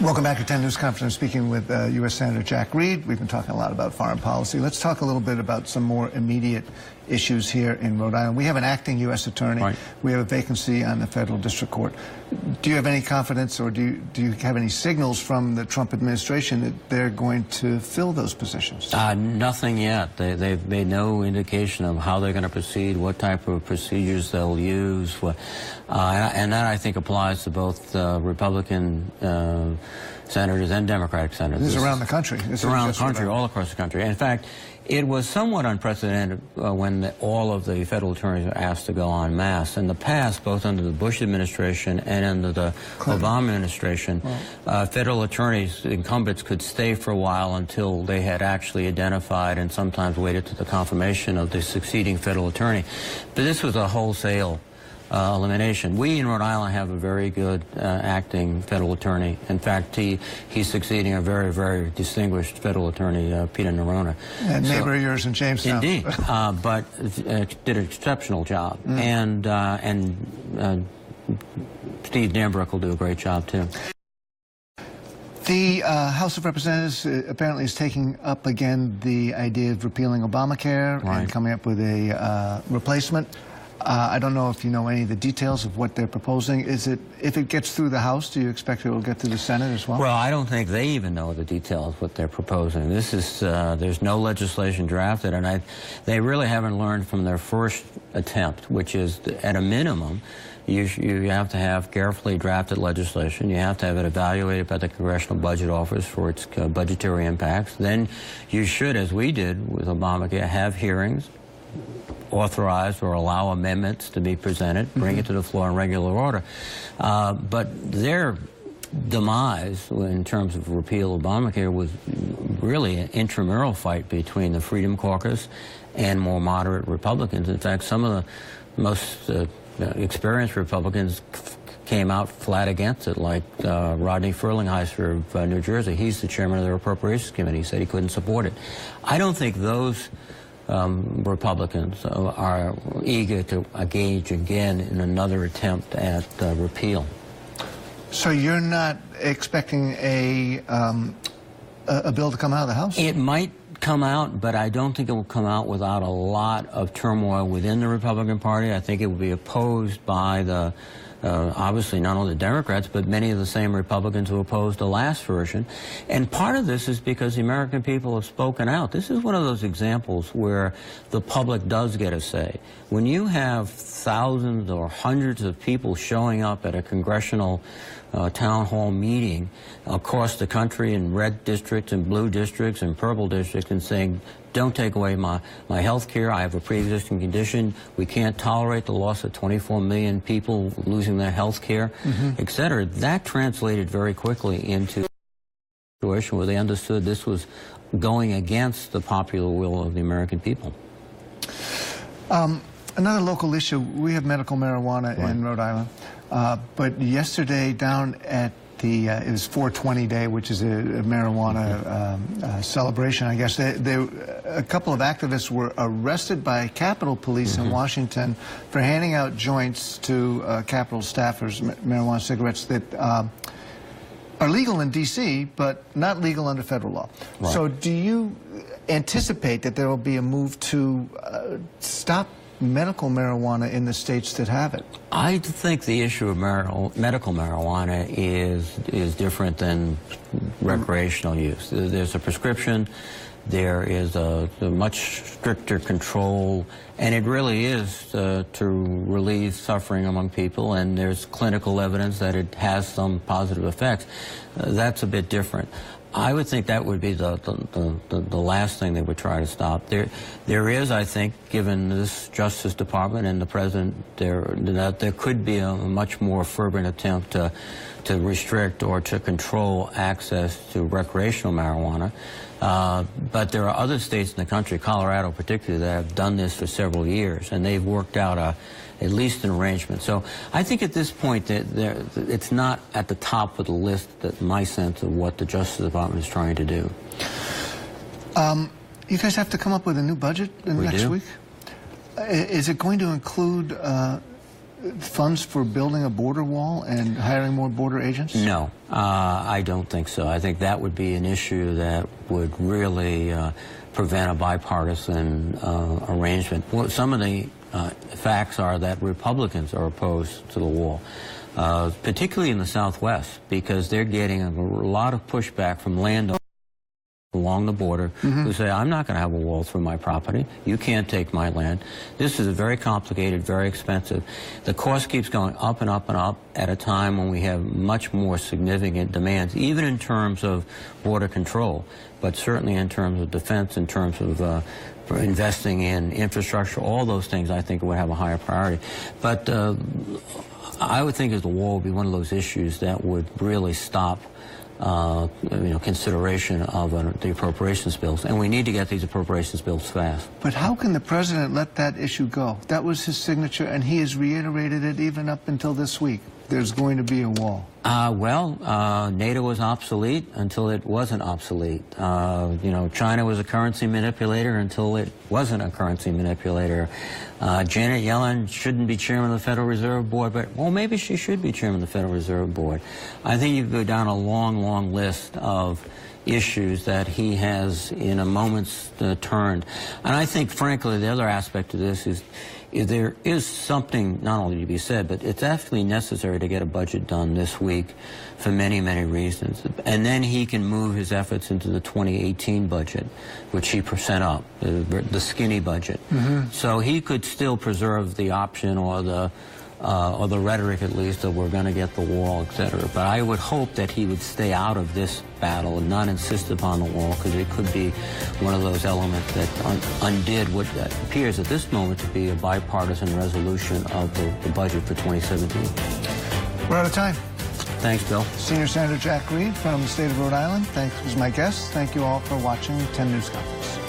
Welcome back to 10 News Conference. I'm speaking with U.S. Senator Jack Reed. We've been talking a lot about foreign policy. Let's talk a little bit about some more immediate issues here in Rhode Island. We have an acting U.S. attorney. Right. We have a vacancy on the federal district court. Do you have any confidence, or do you have any signals from the Trump administration that they're going to fill those positions? Nothing yet. They've made no indication of how they're going to proceed, what type of procedures they'll use. And that, I think, applies to both Republican senators and Democratic senators. This is around the country. It's around the country, all across the country. In fact, it was somewhat unprecedented when all of the federal attorneys were asked to go en masse. In the past, both under the Bush administration and under the Obama administration, federal attorneys, incumbents, could stay for a while until they had actually identified and sometimes waited to the confirmation of the succeeding federal attorney. But this was a wholesale elimination. We in Rhode Island have a very good acting federal attorney. In fact, he's succeeding a very, very distinguished federal attorney, Peter Nerona. And neighbor of yours in Jamestown. Indeed, but did an exceptional job. And Steve Dambrook will do a great job, too. The House of Representatives apparently is taking up again the idea of repealing Obamacare and coming up with a replacement. I don't know if you know any of the details of what they're proposing. If it gets through the House, do you expect it will get to the Senate as well? Well, I don't think they even know the details of what they're proposing. This is, there's no legislation drafted, and they really haven't learned from their first attempt, which is, at a minimum, you have to have carefully drafted legislation. You have to have it evaluated by the Congressional Budget Office for its budgetary impacts. Then you should, as we did with Obamacare, have hearings, authorize or allow amendments to be presented, bring it to the floor in regular order. But their demise in terms of repeal Obamacare was really an intramural fight between the Freedom Caucus and more moderate Republicans. In fact, some of the most experienced Republicans came out flat against it, like Rodney Ferlingheiser of New Jersey. He's the chairman of the Appropriations Committee. He said he couldn't support it. I don't think those Republicans are eager to engage again in another attempt at repeal. So you're not expecting a bill to come out of the House? It might come out, but I don't think it will come out without a lot of turmoil within the Republican Party. I think it will be opposed by the obviously not only the Democrats, but many of the same Republicans who opposed the last version. And part of this is because the American people have spoken out. This is one of those examples where the public does get a say. When you have thousands or hundreds of people showing up at a congressional town hall meeting across the country in red districts and blue districts and purple districts and saying, don't take away my health care. I have a pre-existing condition. We can't tolerate the loss of 24 million people losing their health care, et cetera. That translated very quickly into a situation where they understood this was going against the popular will of the American people. Another local issue, we have medical marijuana in Rhode Island. But yesterday down at it was 420 Day, which is a marijuana celebration, I guess. A couple of activists were arrested by Capitol Police in Washington for handing out joints to Capitol staffers, marijuana cigarettes that are legal in D.C., but not legal under federal law. Right. So do you anticipate that there will be a move to stop medical marijuana in the states that have it? I think the issue of medical marijuana is different than recreational use. There's a prescription, there is a much stricter control, and it really is to relieve suffering among people, and there's clinical evidence that it has some positive effects. That's a bit different. I would think that would be the last thing they would try to stop. There is, I think, given this Justice Department and the President, there could be a much more fervent attempt to restrict or to control access to recreational marijuana. But there are other states in the country, Colorado particularly, that have done this for several years, and they've worked out at least an arrangement. So I think at this point that it's not at the top of the list, that my sense of what the Justice Department is trying to do. You guys have to come up with a new budget next week? Is it going to include funds for building a border wall and hiring more border agents? No, I don't think so. I think that would be an issue that would really prevent a bipartisan arrangement. Well, some of the facts are that Republicans are opposed to the wall, particularly in the Southwest, because they're getting a lot of pushback from landowners along the border who say, I'm not going to have a wall through my property. You can't take my land. This is very complicated, very expensive. The cost keeps going up and up and up at a time when we have much more significant demands, even in terms of border control, but certainly in terms of defense, in terms of for investing in infrastructure, all those things I think would have a higher priority. But I would think the wall would be one of those issues that would really stop consideration of the appropriations bills, and we need to get these appropriations bills fast. But how can the president let that issue go? That was his signature, and he has reiterated it even up until this week. There's going to be a wall. NATO was obsolete until it wasn't obsolete. China was a currency manipulator until it wasn't a currency manipulator. Janet Yellen shouldn't be chairman of the Federal Reserve Board, but, well, maybe she should be chairman of the Federal Reserve Board. I think you could go down a long, long list of issues that he has in a moment's turned. And I think, frankly, the other aspect of this is there is something not only to be said, but it's actually necessary to get a budget done this week for many, many reasons. And then he can move his efforts into the 2018 budget, which he sent up, the skinny budget. So he could still preserve the option or the rhetoric, at least, that we're going to get the wall, etc. But I would hope that he would stay out of this battle and not insist upon the wall, because it could be one of those elements that undid what appears at this moment to be a bipartisan resolution of the budget for 2017. We're out of time. Thanks, Bill. Senior Senator Jack Reed from the state of Rhode Island, was my guest. Thank you all for watching 10 News Conference.